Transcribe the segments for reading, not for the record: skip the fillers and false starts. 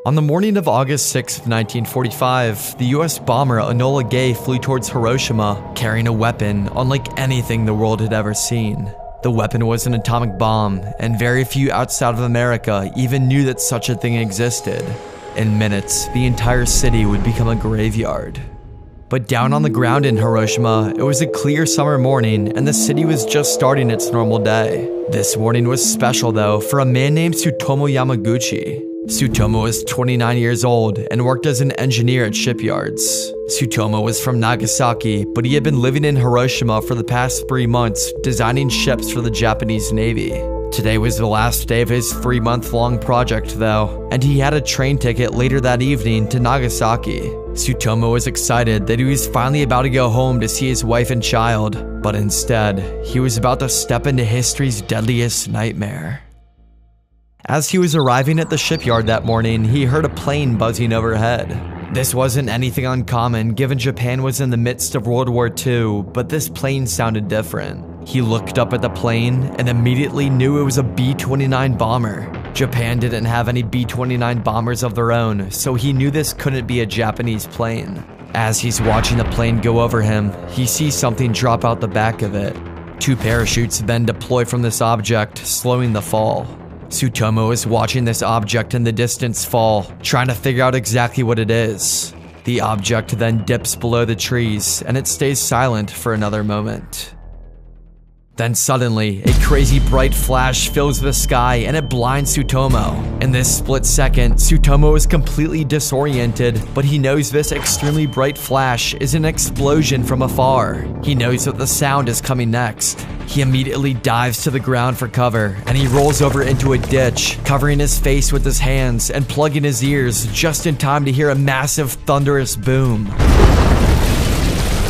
On the morning of August 6, 1945, the US bomber Enola Gay flew towards Hiroshima, carrying a weapon unlike anything the world had ever seen. The weapon was an atomic bomb, and very few outside of America even knew that such a thing existed. In minutes, the entire city would become a graveyard. But down on the ground in Hiroshima, it was a clear summer morning and the city was just starting its normal day. This morning was special though for a man named Tsutomu Yamaguchi. Tsutomu was 29 years old and worked as an engineer at shipyards. Tsutomu was from Nagasaki, but he had been living in Hiroshima for the past 3 months, designing ships for the Japanese Navy. Today was the last day of his 3-month-long project though, and he had a train ticket later that evening to Nagasaki. Tsutomu was excited that he was finally about to go home to see his wife and child, but instead, he was about to step into history's deadliest nightmare. As he was arriving at the shipyard that morning, he heard a plane buzzing overhead. This wasn't anything uncommon given Japan was in the midst of World War II, but this plane sounded different. He looked up at the plane and immediately knew it was a B-29 bomber. Japan didn't have any B-29 bombers of their own, so he knew this couldn't be a Japanese plane. As he's watching the plane go over him, he sees something drop out the back of it. 2 parachutes then deploy from this object, slowing the fall. Tsutomu is watching this object in the distance fall, trying to figure out exactly what it is. The object then dips below the trees, and it stays silent for another moment. Then suddenly, a crazy bright flash fills the sky and it blinds Tsutomu. In this split second, Tsutomu is completely disoriented, but he knows this extremely bright flash is an explosion from afar. He knows that the sound is coming next. He immediately dives to the ground for cover, and he rolls over into a ditch, covering his face with his hands and plugging his ears just in time to hear a massive thunderous boom.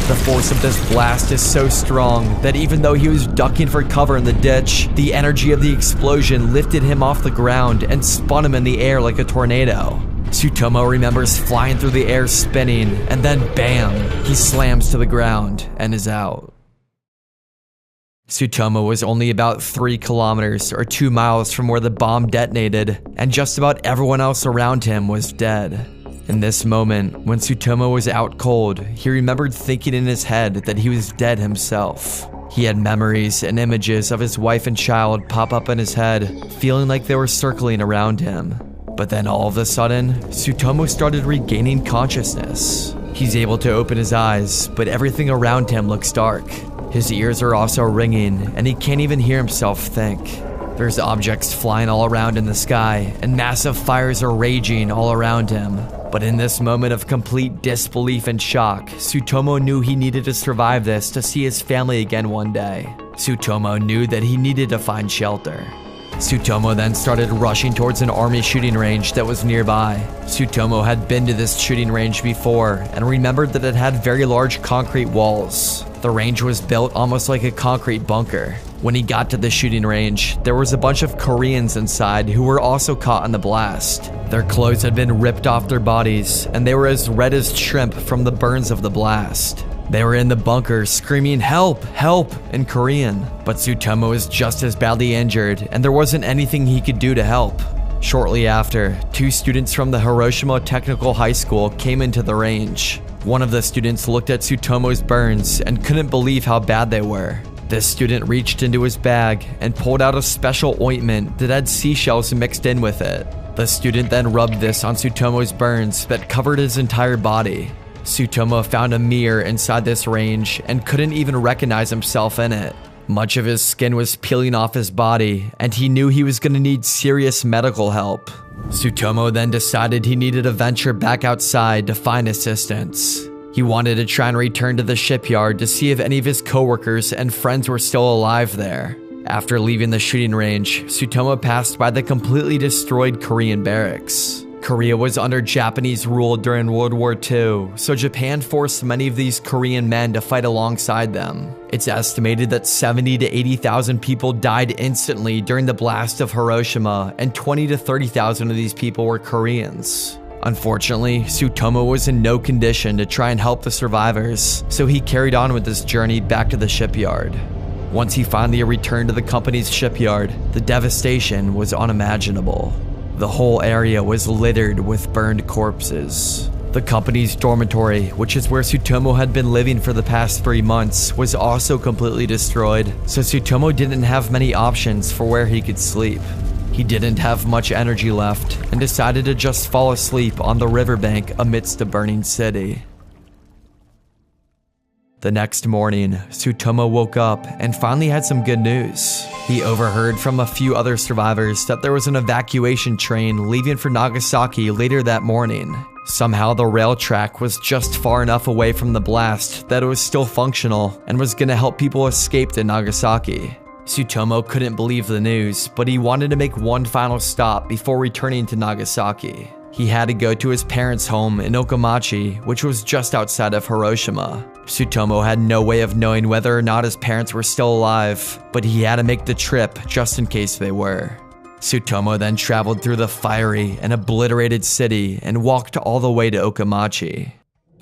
The force of this blast is so strong that even though he was ducking for cover in the ditch, the energy of the explosion lifted him off the ground and spun him in the air like a tornado. Tsutomu remembers flying through the air spinning, and then bam, he slams to the ground and is out. Tsutomu was only about 3 kilometers or 2 miles from where the bomb detonated, and just about everyone else around him was dead. In this moment, when Tsutomu was out cold, he remembered thinking in his head that he was dead himself. He had memories and images of his wife and child pop up in his head, feeling like they were circling around him. But then all of a sudden, Tsutomu started regaining consciousness. He's able to open his eyes, but everything around him looks dark. His ears are also ringing, and he can't even hear himself think. There's objects flying all around in the sky, and massive fires are raging all around him. But in this moment of complete disbelief and shock, Tsutomu knew he needed to survive this to see his family again one day. Tsutomu knew that he needed to find shelter. Tsutomu then started rushing towards an army shooting range that was nearby. Tsutomu had been to this shooting range before and remembered that it had very large concrete walls. The range was built almost like a concrete bunker. When he got to the shooting range, there was a bunch of Koreans inside who were also caught in the blast. Their clothes had been ripped off their bodies, and they were as red as shrimp from the burns of the blast. They were in the bunker screaming "Help! Help!" in Korean, but Tsutomu was just as badly injured, and there wasn't anything he could do to help. Shortly after, 2 students from the Hiroshima Technical High School came into the range. One of the students looked at Tsutomu's burns and couldn't believe how bad they were. This student reached into his bag and pulled out a special ointment that had seashells mixed in with it. The student then rubbed this on Tsutomu's burns that covered his entire body. Tsutomu found a mirror inside this range and couldn't even recognize himself in it. Much of his skin was peeling off his body, and he knew he was going to need serious medical help. Tsutomu then decided he needed to venture back outside to find assistance. He wanted to try and return to the shipyard to see if any of his coworkers and friends were still alive there. After leaving the shooting range, Tsutomu passed by the completely destroyed Korean barracks. Korea was under Japanese rule during World War II, so Japan forced many of these Korean men to fight alongside them. It's estimated that 70,000 to 80,000 people died instantly during the blast of Hiroshima, and 20,000 to 30,000 of these people were Koreans. Unfortunately, Tsutomu was in no condition to try and help the survivors, so he carried on with this journey back to the shipyard. Once he finally returned to the company's shipyard, the devastation was unimaginable. The whole area was littered with burned corpses. The company's dormitory, which is where Tsutomu had been living for the past 3 months, was also completely destroyed, so Tsutomu didn't have many options for where he could sleep. He didn't have much energy left and decided to just fall asleep on the riverbank amidst a burning city. The next morning, Tsutomu woke up and finally had some good news. He overheard from a few other survivors that there was an evacuation train leaving for Nagasaki later that morning. Somehow the rail track was just far enough away from the blast that it was still functional and was going to help people escape to Nagasaki. Tsutomu couldn't believe the news, but he wanted to make one final stop before returning to Nagasaki. He had to go to his parents' home in Okamachi, which was just outside of Hiroshima. Tsutomu had no way of knowing whether or not his parents were still alive, but he had to make the trip just in case they were. Tsutomu then traveled through the fiery and obliterated city and walked all the way to Okamachi.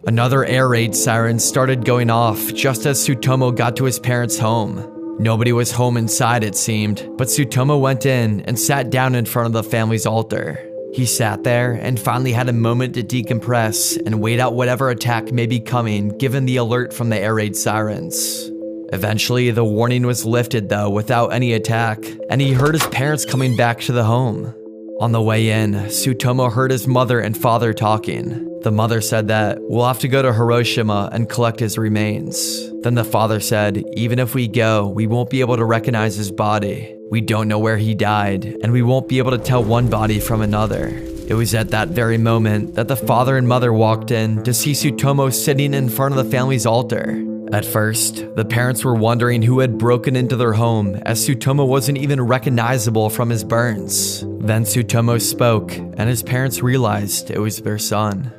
Another air raid siren started going off just as Tsutomu got to his parents' home. Nobody was home inside, it seemed, but Tsutomu went in and sat down in front of the family's altar. He sat there and finally had a moment to decompress and wait out whatever attack may be coming given the alert from the air raid sirens. Eventually, the warning was lifted though without any attack, and he heard his parents coming back to the home. On the way in, Tsutomu heard his mother and father talking. The mother said that, "We'll have to go to Hiroshima and collect his remains." Then the father said, "Even if we go, we won't be able to recognize his body. We don't know where he died, and we won't be able to tell one body from another." It was at that very moment that the father and mother walked in to see Tsutomu sitting in front of the family's altar. At first, the parents were wondering who had broken into their home, as Tsutomu wasn't even recognizable from his burns. Then Tsutomu spoke, and his parents realized it was their son.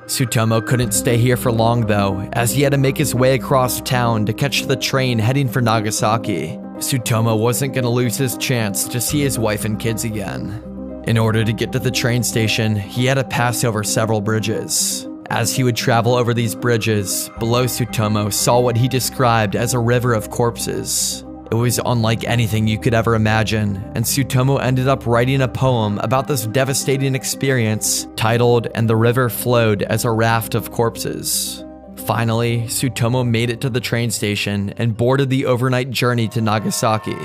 Tsutomu couldn't stay here for long though, as he had to make his way across town to catch the train heading for Nagasaki. Tsutomu wasn't going to lose his chance to see his wife and kids again. In order to get to the train station, he had to pass over several bridges. As he would travel over these bridges, below Tsutomu saw what he described as a river of corpses. It was unlike anything you could ever imagine, and Tsutomu ended up writing a poem about this devastating experience titled "And the River Flowed as a Raft of Corpses." Finally, Tsutomu made it to the train station and boarded the overnight journey to Nagasaki.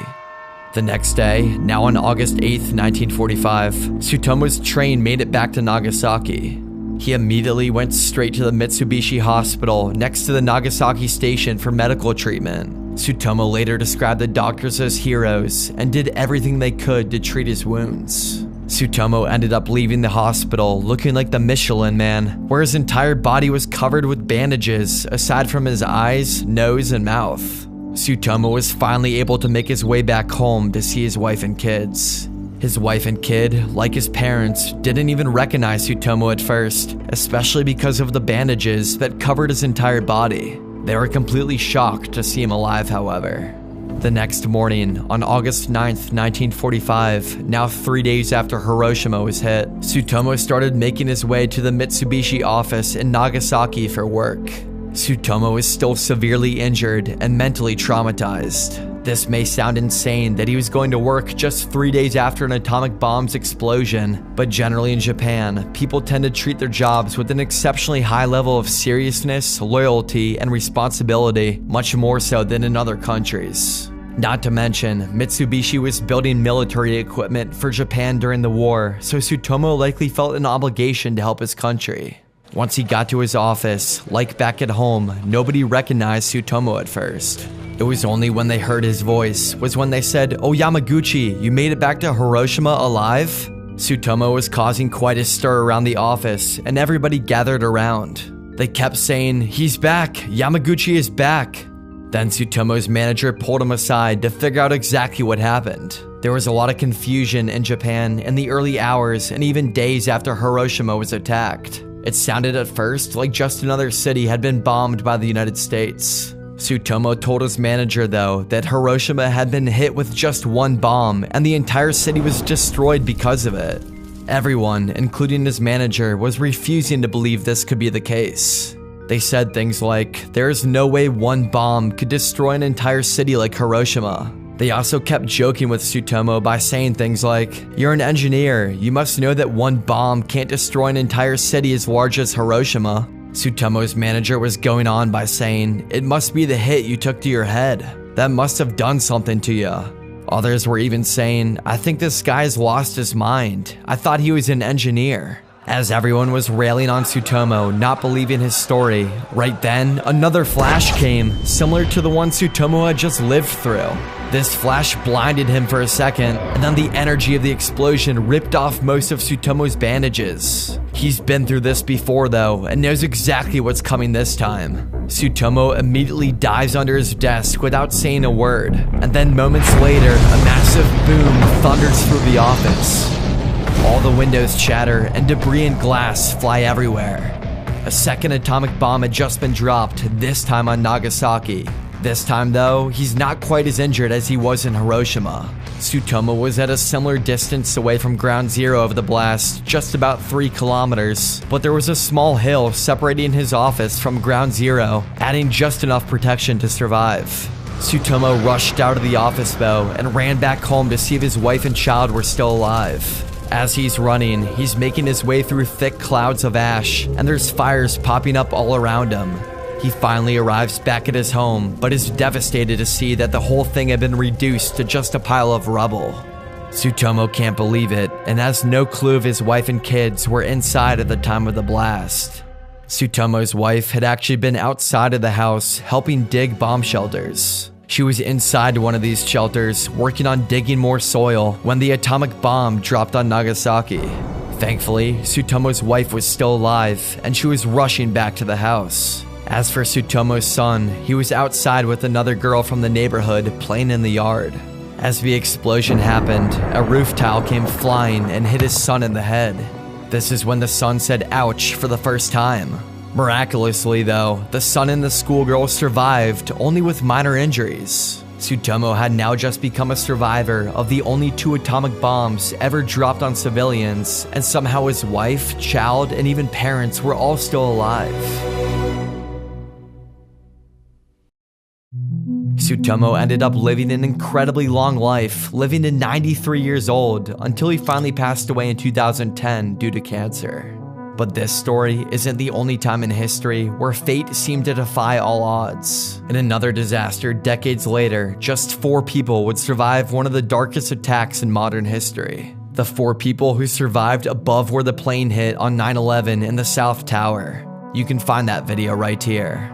The next day, now on August 8th, 1945, Tsutomu's train made it back to Nagasaki. He immediately went straight to the Mitsubishi Hospital next to the Nagasaki station for medical treatment. Tsutomu later described the doctors as heroes and did everything they could to treat his wounds. Tsutomu ended up leaving the hospital looking like the Michelin Man, where his entire body was covered with bandages aside from his eyes, nose, and mouth. Tsutomu was finally able to make his way back home to see his wife and kids. His wife and kid, like his parents, didn't even recognize Tsutomu at first, especially because of the bandages that covered his entire body. They were completely shocked to see him alive, however. The next morning, on August 9th, 1945, now 3 days after Hiroshima was hit, Tsutomu started making his way to the Mitsubishi office in Nagasaki for work. Tsutomu is still severely injured and mentally traumatized. This may sound insane that he was going to work just 3 days after an atomic bomb's explosion, but generally in Japan, people tend to treat their jobs with an exceptionally high level of seriousness, loyalty, and responsibility, much more so than in other countries. Not to mention, Mitsubishi was building military equipment for Japan during the war, so Tsutomu likely felt an obligation to help his country. Once he got to his office, like back at home, nobody recognized Tsutomu at first. It was only when they heard his voice was when they said, "Oh Yamaguchi, you made it back to Hiroshima alive?" Tsutomu was causing quite a stir around the office, and everybody gathered around. They kept saying, "He's back! Yamaguchi is back!" Then Tsutomu's manager pulled him aside to figure out exactly what happened. There was a lot of confusion in Japan in the early hours and even days after Hiroshima was attacked. It sounded at first like just another city had been bombed by the United States. Tsutomu told his manager, though, that Hiroshima had been hit with just one bomb and the entire city was destroyed because of it. Everyone, including his manager, was refusing to believe this could be the case. They said things like, "There is no way one bomb could destroy an entire city like Hiroshima." They also kept joking with Tsutomu by saying things like, "You're an engineer, you must know that one bomb can't destroy an entire city as large as Hiroshima." Tsutomu's manager was going on by saying, "It must be the hit you took to your head. That must have done something to you." Others were even saying, "I think this guy's lost his mind. I thought he was an engineer." As everyone was railing on Tsutomu, not believing his story, right then, another flash came, similar to the one Tsutomu had just lived through. This flash blinded him for a second, and then the energy of the explosion ripped off most of Tsutomu's bandages. He's been through this before though, and knows exactly what's coming this time. Tsutomu immediately dives under his desk without saying a word, and then moments later, a massive boom thunders through the office. All the windows shatter and debris and glass fly everywhere. A second atomic bomb had just been dropped, this time on Nagasaki. This time though, he's not quite as injured as he was in Hiroshima. Tsutomu was at a similar distance away from ground zero of the blast, just about 3 kilometers, but there was a small hill separating his office from ground zero, adding just enough protection to survive. Tsutomu rushed out of the office though, and ran back home to see if his wife and child were still alive. As he's running, he's making his way through thick clouds of ash, and there's fires popping up all around him. He finally arrives back at his home, but is devastated to see that the whole thing had been reduced to just a pile of rubble. Tsutomu can't believe it, and has no clue if his wife and kids were inside at the time of the blast. Tsutomu's wife had actually been outside of the house helping dig bomb shelters. She was inside one of these shelters, working on digging more soil when the atomic bomb dropped on Nagasaki. Thankfully, Tsutomu's wife was still alive, and she was rushing back to the house. As for Tsutomu's son, he was outside with another girl from the neighborhood playing in the yard. As the explosion happened, a roof tile came flying and hit his son in the head. This is when the son said ouch for the first time. Miraculously though, the son and the schoolgirl survived, only with minor injuries. Tsutomu had now just become a survivor of the only 2 atomic bombs ever dropped on civilians, and somehow his wife, child, and even parents were all still alive. Tsutomu ended up living an incredibly long life, living to 93 years old, until he finally passed away in 2010 due to cancer. But this story isn't the only time in history where fate seemed to defy all odds. In another disaster decades later, just 4 people would survive one of the darkest attacks in modern history. The 4 people who survived above where the plane hit on 9/11 in the South Tower. You can find that video right here.